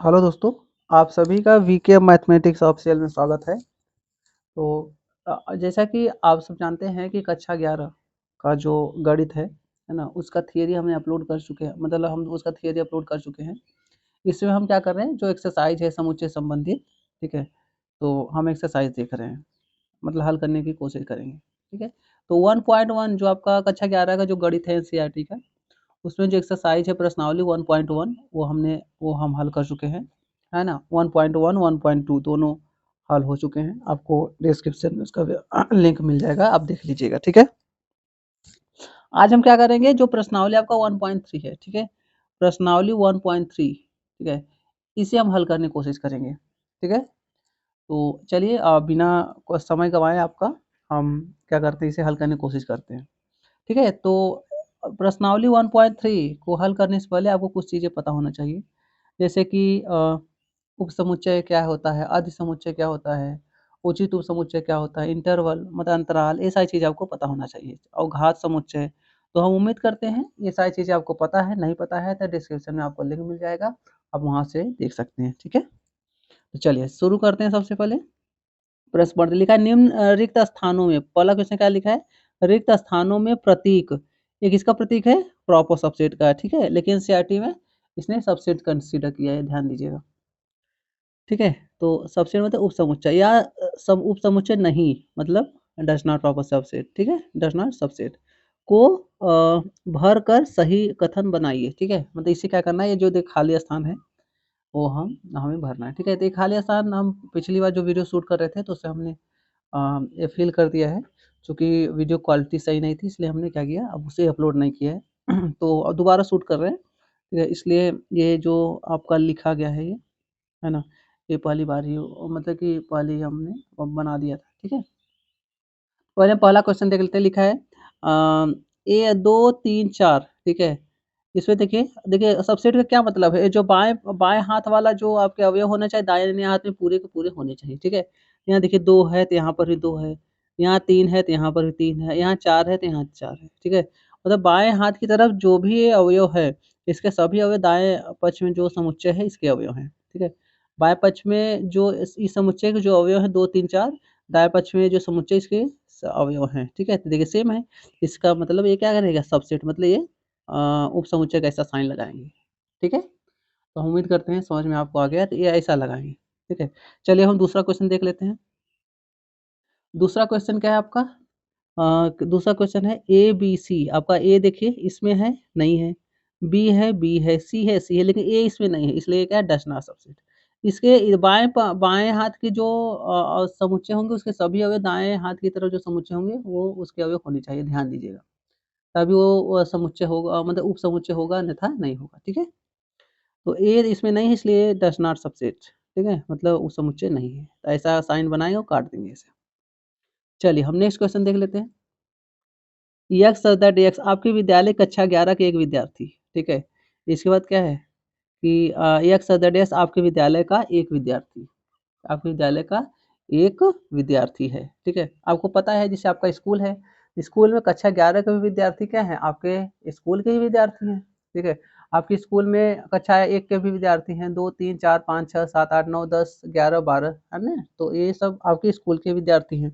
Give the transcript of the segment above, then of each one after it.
Hello दोस्तों, आप सभी का वीके मैथमेटिक्स ऑफिशियल में स्वागत है। तो जैसा कि आप सब जानते हैं कि कक्षा 11 का जो गणित है ना, उसका थियरी हमने अपलोड कर चुके हैं, मतलब हम उसका थियरी अपलोड कर चुके हैं। इसमें हम क्या कर रहे हैं, जो एक्सरसाइज है समुच्चय संबंधित, ठीक है, तो हम एक्सरसाइज देख रहे हैं, मतलब हल करने की कोशिश करेंगे, ठीक है। तो 1.1 जो आपका कक्षा 11 का जो गणित है एनसीईआरटी का, उसमें जो एक्सरसाइज है प्रश्नावली 1.1 वो हम हल कर चुके हैं, है ना। 1.1 1.2 दोनों हल हो चुके हैं। आपको डिस्क्रिप्शन में उसका लिंक मिल जाएगा, आप देख लीजिएगा, ठीक है। आज हम क्या करेंगे, जो प्रश्नावली आपका 1.3 है, ठीक है, प्रश्नावली 1.3, ठीक है, इसे हम हल करने की कोशिश करेंगे, ठीक है। तो चलिए बिना समय गंवाए आपका हम क्या करते हैं, इसे हल करने की कोशिश करते हैं, ठीक है। तो प्रश्नावली 1.3 को हल करने से पहले आपको कुछ चीज़ें पता होना चाहिए, जैसे कि उपसमुच्चय क्या होता है, अधि समुच्चय क्या होता है, उचित उपसमुच्चय क्या होता है, इंटरवल मतलब अंतराल, ये सारी चीज़ें आपको पता होना चाहिए, और घात समुच्चय। तो हम उम्मीद करते हैं ये सारी चीज़ें आपको पता है, नहीं पता है तो डिस्क्रिप्शन में आपको लिंक मिल जाएगा, आप वहाँ से देख सकते हैं, ठीक है। तो चलिए शुरू करते हैं। सबसे पहले प्रश्न पढ़ते, लिखा है निम्न रिक्त स्थानों में, पहला क्वेश्चन क्या लिखा है, रिक्त स्थानों में प्रतीक, ये किसका प्रतीक है, प्रॉपर सबसेट का, ठीक है, लेकिन एनसीईआरटी में इसने सबसेट कंसीडर किया है, ध्यान दीजिएगा, ठीक है। तो सबसेट मतलब उपसमुच्चय या सब उपसमुच्चय नहीं, मतलब डज नॉट प्रॉपर सबसेट, ठीक है, डज नॉट सबसेट को भर कर सही कथन बनाइए, ठीक है, मतलब इसे क्या करना है, ये जो खाली स्थान है वो हमें भरना है, ठीक है। तो ये खाली स्थान हम पिछली बार जो वीडियो शूट कर रहे थे तो उससे हमने ये फिल कर दिया है, चूँकि वीडियो क्वालिटी सही नहीं थी इसलिए हमने क्या किया, अब उसे अपलोड नहीं किया है तो अब दोबारा शूट कर रहे हैं, ठीक है, इसलिए ये जो आपका लिखा गया है ये, है ना, ये पहली बार ही मतलब कि पहले ही हमने बना दिया था, ठीक है। पहले पहला क्वेश्चन देख लेते हैं, लिखा है ए 2 3 4, ठीक है। इसमें देखिए देखिए सबसेट का क्या मतलब है, जो बाएँ बाएँ हाथ वाला जो आपके अवयव होना चाहिए दाहिने हाथ में पूरे के पूरे होने चाहिए, ठीक है। यहाँ देखिए 2 है तो यहाँ पर भी 2 है, यहाँ 3 है तो यहाँ पर भी 3 है, यहाँ 4 है तो यहाँ 4 है, ठीक है। मतलब बाएँ हाथ की तरफ जो भी ये अवयव है, इसके सभी अवयव दाएँ पक्ष में जो समुच्चय है इसके अवयव हैं, ठीक है। बाएँ पक्ष में जो इस समुच्चय के जो अवयव है 2 3 4, दाएँ पक्ष में जो समुच्चय इसके अवयव हैं, ठीक है। तो देखिए सेम है, इसका मतलब ये क्या रहेगा, सबसेट मतलब ये उपसमुच्चय का ऐसा साइन लगाएँगे, ठीक है। तो हम उम्मीद करते हैं समझ में आपको आ गया, तो ये ऐसा लगाएँगे, ठीक है। चलिए हम दूसरा क्वेश्चन देख लेते हैं। दूसरा क्वेश्चन क्या है आपका, दूसरा क्वेश्चन है ए बी सी, आपका ए देखिए इसमें है, नहीं है, बी है, सी है, लेकिन ए इसमें नहीं है, इसलिए क्या है, डज नॉट सबसेट। इसके बाएँ हाथ के जो समुच्चय होंगे उसके सभी अवयव दाएँ हाथ की तरफ जो समुच्चय होंगे वो उसके अवयव होने चाहिए, ध्यान दीजिएगा। तभी वो समुच्चय होगा, मतलब उपसमुच्चय होगा, अन्यथा नहीं होगा, ठीक है। तो ए इसमें नहीं है इसलिए डज नॉट सबसेट, ठीक है, मतलब उपसमुच्चय नहीं है, तो ऐसा साइन बनाएंगे और काट देंगे इसे। चलिए हम नेक्स्ट क्वेश्चन देख लेते हैं। यक्स दैट यक्स, आपके विद्यालय कक्षा 11 के एक विद्यार्थी, ठीक है। इसके बाद क्या है कि यक्स दैट यक्स आपके विद्यालय का एक विद्यार्थी, आपके विद्यालय का एक विद्यार्थी है, ठीक है। आपको पता है जैसे आपका स्कूल है, स्कूल में कक्षा 11 के भी विद्यार्थी क्या हैं, आपके स्कूल के ही विद्यार्थी हैं, ठीक है। आपके स्कूल में कक्षा 1 के भी विद्यार्थी हैं, 2 3 4 5 6 7 8 9 10 11 12, है ना, तो ये सब आपके स्कूल के विद्यार्थी हैं,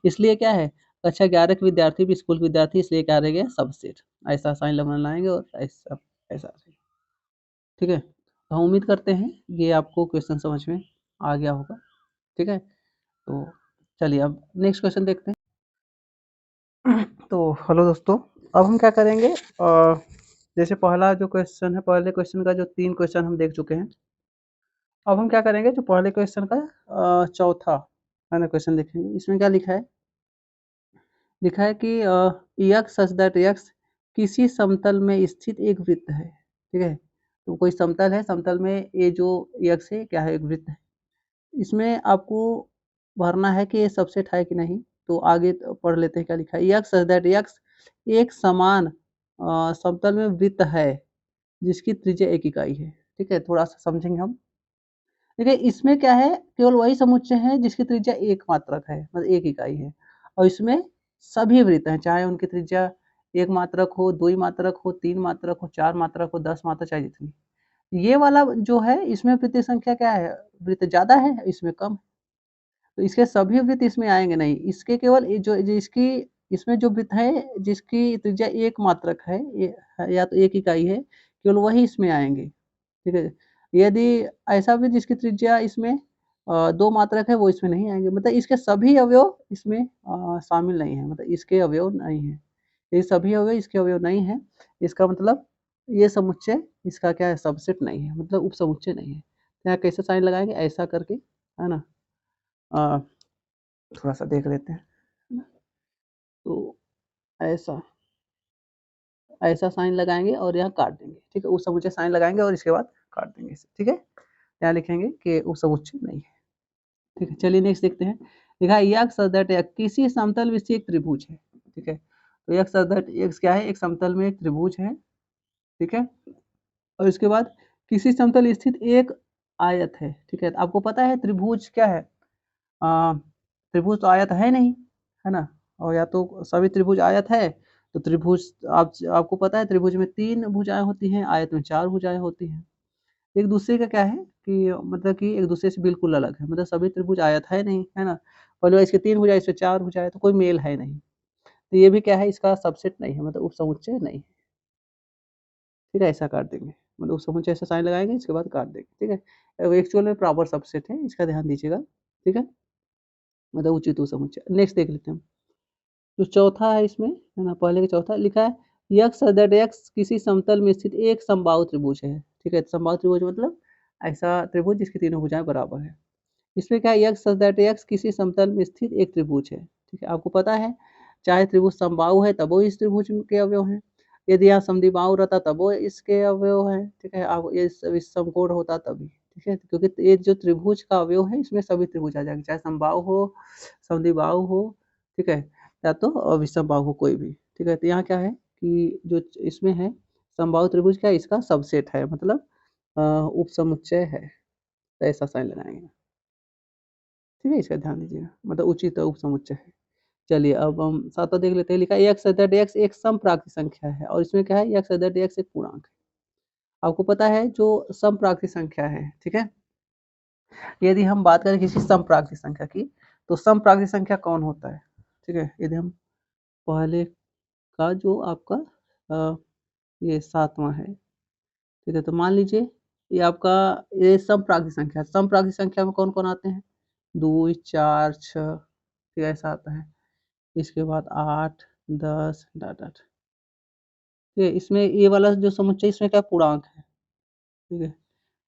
इसलिए क्या है, कक्षा 11 के विद्यार्थी भी स्कूल के विद्यार्थी, इसलिए क्या रहेगा, सबसेट, ऐसा साइन लगाएंगे और ऐसा ऐसा, ठीक है। तो हम उम्मीद करते हैं ये आपको क्वेश्चन समझ में आ गया होगा, ठीक है। तो चलिए अब नेक्स्ट क्वेश्चन देखते हैं। तो हेलो दोस्तों, अब हम क्या करेंगे, जैसे पहला जो क्वेश्चन है, पहले क्वेश्चन का जो 3 क्वेश्चन हम देख चुके हैं, अब हम क्या करेंगे, जो पहले क्वेश्चन का चौथा है ना क्वेश्चन देखेंगे। इसमें क्या लिखा है, लिखा है कि यक्स सच दैट यक्स किसी समतल में स्थित एक वृत्त है, ठीक है। तो कोई समतल है, समतल में ये जो यक्स है क्या है, एक वृत्त है। इसमें आपको भरना है कि ये सबसेट है कि नहीं, तो आगे पढ़ लेते हैं क्या लिखा है। यक्स सच दैट यक्स एक समान समतल में वृत्त है जिसकी त्रिज्या 1 इकाई है, ठीक है। थोड़ा सा समझेंगे हम, देखिए इसमें क्या है, केवल वही समुच्चय है जिसकी त्रिज्या 1 मात्रक है, मतलब 1 इकाई है, और इसमें सभी वृत्त हैं, चाहे उनकी त्रिज्या 1 मात्रक हो, 2 मात्रक हो, 3 मात्रक हो, 4 मात्रक हो, 10 मात्रक, चाहे जितनी, ये वाला जो है इसमें वृत्त संख्या क्या है, वृत्त ज़्यादा है, इसमें कम। तो इसके सभी वृत्त इसमें आएँगे नहीं, इसके केवल जो इसकी इसमें जो वृत्त है जिसकी त्रिज्या 1 मात्रक है, या तो 1 इकाई है, केवल वही इसमें आएँगे, ठीक है? यदि ऐसा भी जिसकी त्रिज्या इसमें 2 मात्रक है, वो इसमें नहीं आएँगे, मतलब इसके सभी अवयव इसमें शामिल नहीं हैं, मतलब इसके अवयव नहीं हैं। ये सभी अवयव इसके अवयव नहीं हैं, इसका मतलब ये समुच्चय इसका क्या है, सबसेट नहीं है, मतलब उपसमुच्चय नहीं है। तो यहाँ कैसे साइन लगाएँगे, ऐसा करके, है ना? अ, थोड़ा-सा देख लेते हैं, है ना? तो ऐसा, ऐसा साइन लगाएँगे और यहाँ काट देंगे, ठीक है? उपसमुच्चय साइन लगाएँगे और इसके बाद काट देंगे इसे, ठीक है? यहाँ लिखेंगे कि उपसमुच्चय नहीं है, ठीक है? चलिए नेक्स्ट देखते हैं। लिखा है एक्स सदैट एक्स किसी समतल में से एक त्रिभुज है, ठीक है? तो एक्स सदैट एक्स क्या है, एक समतल में एक त्रिभुज है, ठीक है? और इसके बाद किसी समतल स्थित एक आयत है, ठीक है? तो आपको पता है त्रिभुज क्या है? त्रिभुज तो आयत है नहीं, है ना? और या तो सभी त्रिभुज आयत है, तो त्रिभुज आपको पता है त्रिभुज में 3 भुजाएँ होती हैं, आयत में 4 भुजाएँ होती हैं। एक दूसरे का क्या है कि मतलब कि एक दूसरे से बिल्कुल अलग है, मतलब सभी त्रिभुज आयत है नहीं, है ना? पहले इसके 3 भुजाएँ, इसमें 4 भुजाएँ, तो कोई मेल है नहीं। तो ये भी क्या है, इसका सबसेट नहीं है, मतलब उपसमुच्चय नहीं है। ठीक है, ऐसा काट देंगे, मतलब उपसमुच्चय ऐसा साइन लगाएँगे, इसके बाद काट देंगे, ठीक है? एक्चुअल में प्रॉपर सबसेट है, इसका ध्यान दीजिएगा, ठीक है? मतलब उचित उपसमुच्चय। नेक्स्ट देख लेते हैं हम। जो चौथा है इसमें, है ना? पहले का चौथा लिखा है यक्स सदैट एक्स किसी समतल में स्थित एक समबाहु त्रिभुज है, ठीक है? समबाहु त्रिभुज मतलब ऐसा त्रिभुज जिसकी तीनों भुजाएँ बराबर हैं। इसमें क्या है, यक्स सदैट एक्स किसी समतल में स्थित एक त्रिभुज है, ठीक है? आपको पता है चाहे त्रिभुज समबाहु है तब वो इस त्रिभुज के अवयव हैं, यदि यहाँ समद्विबाहु रहता तब वो इसके अवयव हैं, ठीक है? आप ये इस समकोण होता तभी, ठीक है? क्योंकि ये जो त्रिभुज का अवयव है इसमें सभी त्रिभुज आ जाएंगे, चाहे समबाहु हो, समद्विबाहु हो, ठीक है? या तो विषमबाहु हो, कोई भी, ठीक है? तो यहाँ क्या है कि जो इसमें है समबाहु त्रिभुज क्या है, इसका सबसेट है, मतलब उपसमुच्चय है, तो ऐसा साइन लगाएंगे, ठीक है? इसका ध्यान दीजिएगा, मतलब उचित उपसमुच्चय है। चलिए अब हम सातवां देख लेते हैं। लिखा है एक्स सदैट एक्स एक समप्राकृत संख्या है, और इसमें क्या है, एक्स सदैट एक्स एक पूर्णांक है। आपको पता है जो समप्राकृत संख्या है, ठीक है? यदि हम बात करें किसी समप्राकृत संख्या की, तो समप्राकृत संख्या कौन होता है, ठीक है? यदि हम पहले का जो आपका ये सातवां है, ठीक है? तो मान लीजिए ये आपका ये समप्राकृत संख्या, समप्राकृत संख्या में कौन कौन आते हैं, 2 4 6, ठीक है? ऐसा आता है। इसके बाद 8 10 डॉट डॉट, ठीक है? इसमें ये वाला जो समुच्चय इसमें क्या पूर्णांक है, ठीक है?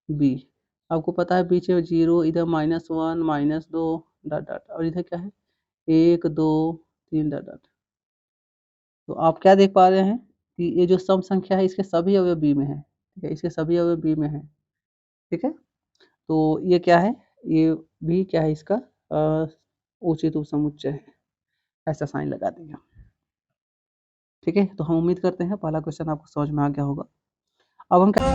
बी, आपको पता है बीच में 0, इधर -1 -2 डॉट डॉट, और इधर क्या है 1 2 3 डॉट डॉट। तो आप क्या देख पा रहे हैं कि ये जो सम संख्या है इसके सभी अवयव बी में है, ठीक है? इसके सभी अवयव बी में है, ठीक है? तो ये क्या है, ये भी क्या है इसका उचित उपसमुच्चय है, ऐसा साइन लगा देंगे हम, ठीक है? तो हम उम्मीद करते हैं पहला क्वेश्चन आपको समझ में आ गया होगा। अब हम क्या,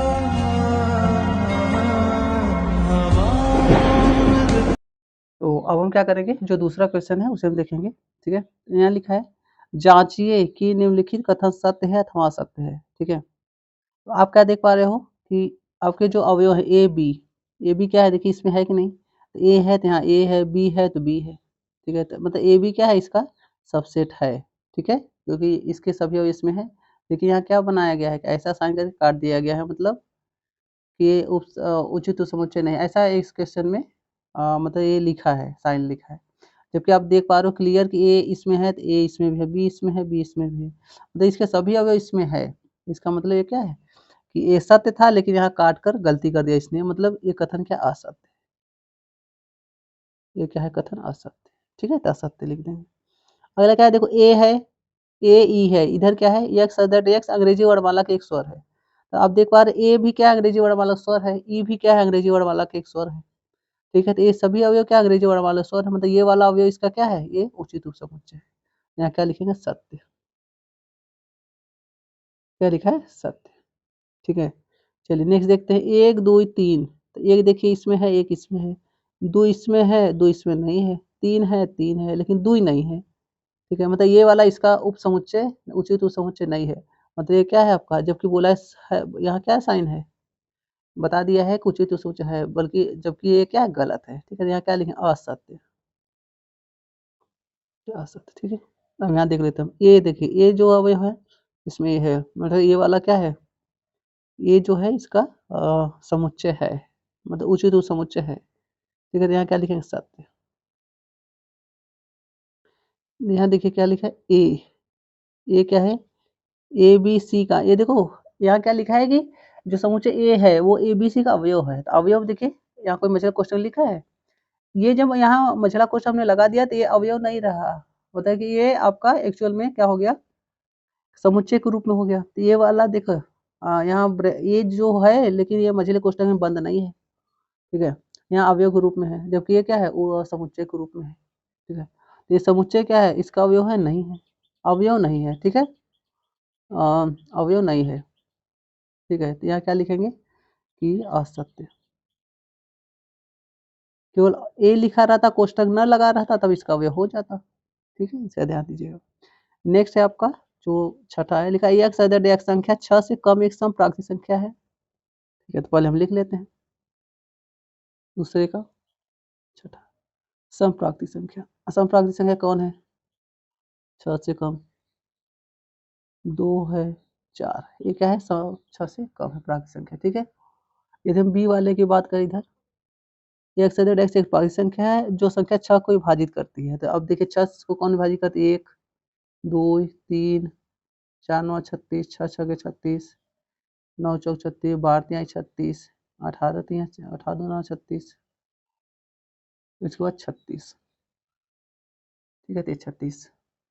तो अब हम क्या करेंगे, जो दूसरा क्वेश्चन है उसे हम देखेंगे, ठीक है? यहाँ लिखा है जांचिए कि निम्नलिखित कथन सत्य है अथवा असत्य है, ठीक है? तो आप क्या देख पा रहे हो कि आपके जो अवयव है ए बी क्या है, देखिए इसमें है कि नहीं, तो ए है तो यहाँ ए है, बी है तो बी है, ठीक है? तो मतलब ए बी क्या है, इसका सबसेट है, ठीक है? क्योंकि इसके सभी अवयव इसमें है। देखिए यहाँ क्या बनाया गया है, ऐसा साइन करके काट दिया गया है, मतलब कि ये उचित समुच्चय नहीं, ऐसा इस क्वेश्चन में मतलब ये लिखा है, साइन लिखा है। जबकि आप देख पा रहे हो क्लियर कि ए इसमें है तो ए इसमें भी है, बी इसमें है, बी इसमें भी है, मतलब इसके सभी अवयव इसमें है। इसका मतलब ये क्या है कि ये सत्य था, लेकिन यहाँ काट कर गलती कर दिया इसने, मतलब ये कथन क्या असत्य, ये क्या है कथन असत्य, ठीक है? तो असत्य लिख देंगे। अगला क्या है, देखो ए है, ए ई है, इधर क्या है यक्स सदैट एक्स अंग्रेजी वर्णमाला के एक स्वर है। तो आप देख पा रहे ए भी क्या है, अंग्रेजी वर्णमाला स्वर है, ई भी क्या है, अंग्रेजी वर्णमाला के एक स्वर है, ठीक है? तो ये सभी अवयव क्या अंग्रेजी वर्णमाला स्वर है, मतलब ये वाला अवयव इसका क्या है, ये उचित उपसमुच्चय है। यहाँ क्या लिखेंगे, सत्य, क्या लिखा है, सत्य, ठीक है? चलिए नेक्स्ट देखते हैं, 1 2 3, तो एक देखिए इसमें है, एक इसमें है, 2 इसमें है, 2 इसमें नहीं है, 3 है लेकिन 2 ही नहीं है, ठीक है? मतलब ये वाला इसका उपसमुच्चय उचित उपसमुच्चय नहीं है, मतलब ये क्या है आपका, जबकि बोला है यहाँ क्या साइन है, बता दिया है कि उचित समुच्चय है, बल्कि जबकि ये क्या है, गलत है। ठीक है, यहाँ क्या लिखें, असत्य, असत्य। ठीक है, अब यहाँ देख लेते हैं। ए देखिए, ए जो अवयव है इसमें ये है, मतलब ये वाला क्या है, ये जो है इसका समुच्चय है, मतलब उचित समुच्चय है। ठीक है, तो यहाँ क्या लिखेंगे, सत्य। यहाँ देखिए क्या लिखा है, ए क्या है, ए बी सी का, ये देखो यहाँ क्या लिखा है कि जो समुच्चय ए है वो ए बी सी का अवयव है। तो अवयव देखिए, यहाँ कोई मछला क्वेश्चन लिखा है, ये जब यहाँ मछला क्वेश्चन हमने लगा दिया तो ये अवयव नहीं रहा, होता है कि ये आपका एक्चुअल में क्या हो गया, समुच्चय के रूप में हो गया। तो ये वाला देखो, यहाँ ये जो है, लेकिन ये मछली क्वेश्चन में बंद नहीं है। ठीक है, यहाँ अवयव के रूप में है, जबकि ये क्या है, वो समुच्चय के रूप में है। ठीक है, तो ये समुच्चय क्या है, इसका अवयव है, नहीं है, अवयव नहीं है। ठीक है, अवयव नहीं है। ठीक है, तो यहाँ क्या लिखेंगे कि असत्य, केवल ए लिखा रहता, कोष्टक न लगा रहता, तब इसका अवयव हो जाता। ठीक है, इसे ध्यान दीजिएगा। नेक्स्ट है आपका जो छठा है, लिखा है एक्स अदर एक संख्या 6 से कम एक समप्राकृतिक संख्या है। ठीक है, तो पहले हम लिख लेते हैं दूसरे का, छठा समप्राकृतिक संख्या। समप्राकृतिक संख्या कौन है, 6 से कम, 2 है, 4, ये क्या है, 6 से कम है प्राकृतिक संख्या। ठीक है, यदि हम बी वाले की बात करें, इधर एक्स से एक्स एक प्राकृतिक संख्या है जो संख्या 6 को विभाजित करती है। तो अब देखिए 6 को कौन विभाजित करती है, 1 2 3 4 9 36, 6 6 36, 9 चौक 36, 12 3 36, 18 3 18 2 9 36, इसके बाद 36। ठीक है, तो 36,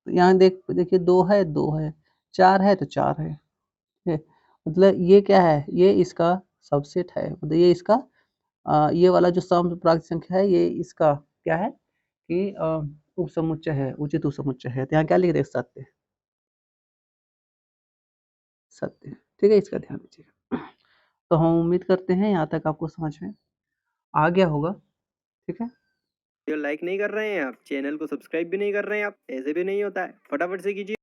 तो यहाँ देखिए 2 है, 2 है, 4 है, तो 4 है। ठीक है, मतलब ये क्या है, ये इसका सबसेट है, मतलब ये इसका ये वाला जो सम प्राकृतिक संख्या है, ये इसका क्या है कि उपसमुच्चय है, उचित उपसमुच्चय है। तो यहाँ क्या लिख रहे हैं, सत्य, सत्य। ठीक है, इसका ध्यान दीजिएगा। तो हम उम्मीद करते हैं यहाँ तक आपको समझ में आ गया होगा। ठीक है, वीडियो लाइक नहीं कर रहे हैं आप, चैनल को सब्सक्राइब भी नहीं कर रहे हैं आप, ऐसे भी नहीं होता है, फटाफट से कीजिए।